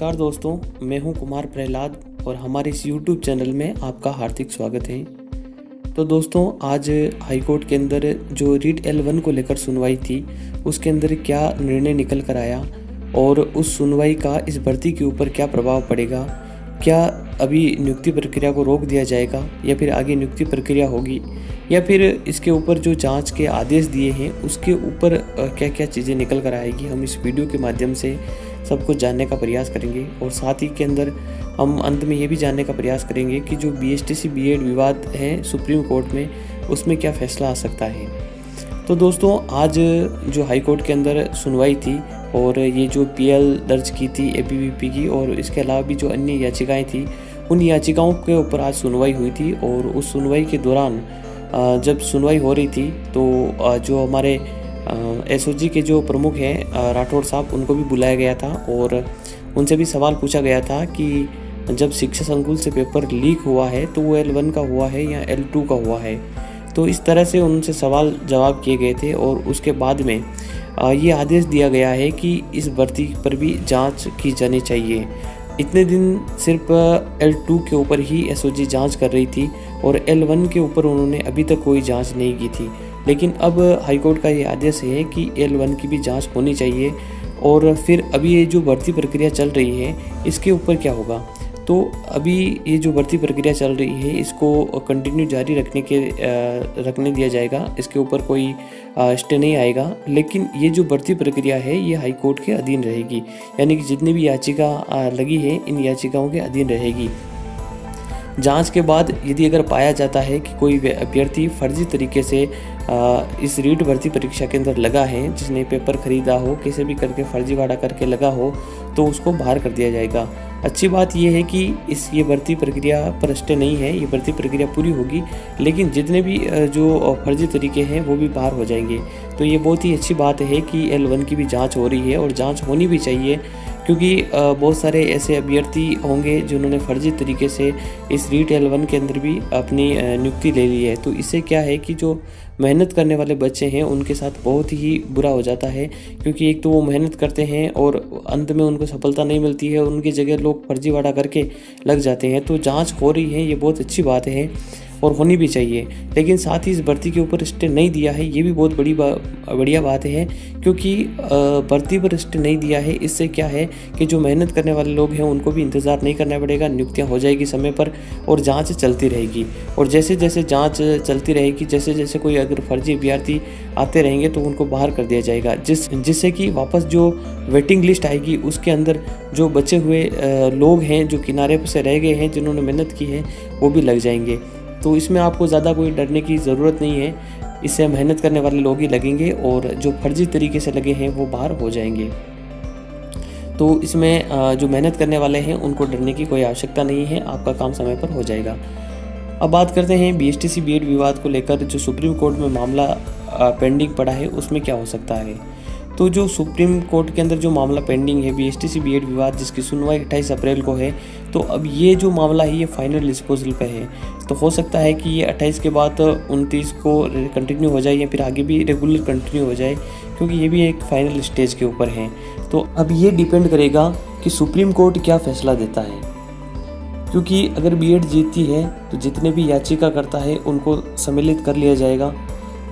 नमस्कार दोस्तों, मैं हूं कुमार प्रहलाद और हमारे इस YouTube चैनल में आपका हार्दिक स्वागत है। तो दोस्तों, आज हाईकोर्ट के अंदर जो रीट L1 को लेकर सुनवाई थी, उसके अंदर क्या निर्णय निकल कर आया और उस सुनवाई का इस भर्ती के ऊपर क्या प्रभाव पड़ेगा। क्या अभी नियुक्ति प्रक्रिया को रोक दिया जाएगा या फिर आगे नियुक्ति प्रक्रिया होगी, या फिर इसके ऊपर जो जांच के आदेश दिए हैं उसके ऊपर क्या क्या चीज़ें निकल कर आएगी, हम इस वीडियो के माध्यम से सब कुछ जानने का प्रयास करेंगे। और साथ ही के अंदर हम अंत में ये भी जानने का प्रयास करेंगे कि जो BSTC B.Ed विवाद है सुप्रीम कोर्ट में, उसमें क्या फैसला आ सकता है। तो दोस्तों, आज जो हाई कोर्ट के अंदर सुनवाई थी और ये जो PL दर्ज की थी ABVP की, और इसके अलावा भी जो अन्य याचिकाएं थी, उन याचिकाओं के ऊपर आज सुनवाई हुई थी। और उस सुनवाई के दौरान जब सुनवाई हो रही थी तो जो हमारे SOG के जो प्रमुख हैं राठौड़ साहब, उनको भी बुलाया गया था और उनसे भी सवाल पूछा गया था कि जब शिक्षा संकुल से पेपर लीक हुआ है तो वो L1 का हुआ है या L2 का हुआ है। तो इस तरह से उनसे सवाल जवाब किए गए थे और उसके बाद में ये आदेश दिया गया है कि इस भर्ती पर भी जांच की जानी चाहिए। इतने दिन सिर्फ L2 के ऊपर ही SOG जांच कर रही थी और L1 के ऊपर उन्होंने अभी तक कोई जांच नहीं की थी। लेकिन अब हाईकोर्ट का ये आदेश है कि L1 की भी जांच होनी चाहिए। और फिर अभी ये जो भर्ती प्रक्रिया चल रही है, इसके ऊपर क्या होगा। तो अभी ये जो भर्ती प्रक्रिया चल रही है, इसको कंटिन्यू जारी रखने दिया जाएगा, इसके ऊपर कोई स्टे नहीं आएगा। लेकिन ये जो भर्ती प्रक्रिया है, ये हाई कोर्ट के अधीन रहेगी, यानी कि जितनी भी याचिका लगी है, इन याचिकाओं के अधीन रहेगी। जांच के बाद यदि अगर पाया जाता है कि कोई अभ्यर्थी फर्जी तरीके से इस रीट भर्ती परीक्षा के अंदर लगा है, जिसने पेपर खरीदा हो, किसी भी करके फर्जीवाड़ा करके लगा हो, तो उसको बाहर कर दिया जाएगा। अच्छी बात यह है कि ये भर्ती प्रक्रिया पर स्टे नहीं है, ये भर्ती प्रक्रिया पूरी होगी, लेकिन जितने भी जो फर्जी तरीके हैं वो भी बाहर हो जाएंगे। तो ये बहुत ही अच्छी बात है कि L1 की भी जांच हो रही है और जांच होनी भी चाहिए, क्योंकि बहुत सारे ऐसे अभ्यर्थी होंगे जिन्होंने फर्जी तरीके से इस रीट L1 के अंदर भी अपनी नियुक्ति ले ली है। तो इससे क्या है कि जो मेहनत करने वाले बच्चे हैं उनके साथ बहुत ही बुरा हो जाता है, क्योंकि एक तो वो मेहनत करते हैं और अंत में उनको सफलता नहीं मिलती है, उनकी जगह लोग फर्जीवाड़ा करके लग जाते हैं। तो जांच हो रही है, ये बहुत अच्छी बात है और होनी भी चाहिए। लेकिन साथ ही इस भर्ती के ऊपर स्टे नहीं दिया है, ये भी बहुत बढ़िया बात है, क्योंकि भर्ती पर स्टे नहीं दिया है, इससे क्या है कि जो मेहनत करने वाले लोग हैं उनको भी इंतज़ार नहीं करना पड़ेगा, नियुक्तियां हो जाएगी समय पर और जांच चलती रहेगी। और जैसे जैसे जांच चलती रहेगी, जैसे जैसे कोई अगर फर्जी अभ्यर्थी आते रहेंगे तो उनको बाहर कर दिया जाएगा, जिससे कि वापस जो वेटिंग लिस्ट आएगी उसके अंदर जो बचे हुए लोग हैं, जो किनारे से रह गए हैं, जिन्होंने मेहनत की है, वो भी लग जाएंगे। तो इसमें आपको ज़्यादा कोई डरने की ज़रूरत नहीं है, इससे मेहनत करने वाले लोग ही लगेंगे और जो फर्जी तरीके से लगे हैं वो बाहर हो जाएंगे। तो इसमें जो मेहनत करने वाले हैं उनको डरने की कोई आवश्यकता नहीं है, आपका काम समय पर हो जाएगा। अब बात करते हैं BSTC B.Ed विवाद को लेकर, जो सुप्रीम कोर्ट में मामला पेंडिंग पड़ा है, उसमें क्या हो सकता है। तो जो सुप्रीम कोर्ट के अंदर जो मामला पेंडिंग है BSTC B.Ed विवाद, जिसकी सुनवाई 28 अप्रैल को है, तो अब ये जो मामला है ये फाइनल डिस्पोजल पे है। तो हो सकता है कि ये 28 के बाद 29 को कंटिन्यू हो जाए या फिर आगे भी रेगुलर कंटिन्यू हो जाए, क्योंकि ये भी एक फाइनल स्टेज के ऊपर है। तो अब ये डिपेंड करेगा कि सुप्रीम कोर्ट क्या फैसला देता है, क्योंकि अगर B.Ed जीतती है तो जितने भी याचिका करता है उनको सम्मिलित कर लिया जाएगा,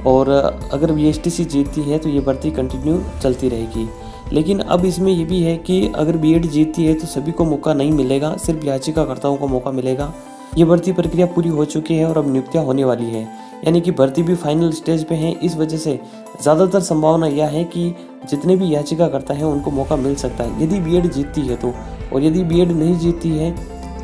और अगर BSTC जीतती है तो ये भर्ती कंटिन्यू चलती रहेगी। लेकिन अब इसमें ये भी है कि अगर B.Ed जीतती है तो सभी को मौका नहीं मिलेगा, सिर्फ याचिकाकर्ताओं को मौका मिलेगा। ये भर्ती प्रक्रिया पूरी हो चुकी है और अब नियुक्तियां होने वाली है, यानी कि भर्ती भी फाइनल स्टेज पे है। इस वजह से ज़्यादातर संभावना यह है कि जितने भी याचिकाकर्ता हैं उनको मौका मिल सकता है, यदि B.Ed जीतती है तो। और यदि B.Ed नहीं जीतती है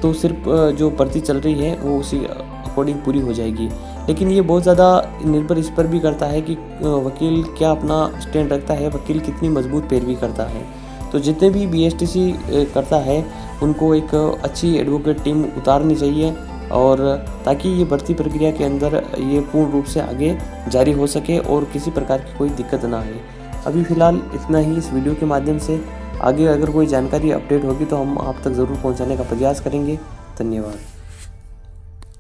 तो सिर्फ जो भर्ती चल रही है वो उसी अकॉर्डिंग पूरी हो जाएगी। लेकिन ये बहुत ज़्यादा निर्भर इस पर भी करता है कि वकील क्या अपना स्टैंड रखता है, वकील कितनी मजबूत पैरवी करता है। तो जितने भी BSTC करता है उनको एक अच्छी एडवोकेट टीम उतारनी चाहिए, और ताकि ये भर्ती प्रक्रिया के अंदर ये पूर्ण रूप से आगे जारी हो सके और किसी प्रकार की कोई दिक्कत ना आए। अभी फ़िलहाल इतना ही इस वीडियो के माध्यम से। आगे अगर कोई जानकारी अपडेट होगी तो हम आप तक ज़रूर पहुंचाने का प्रयास करेंगे। धन्यवाद।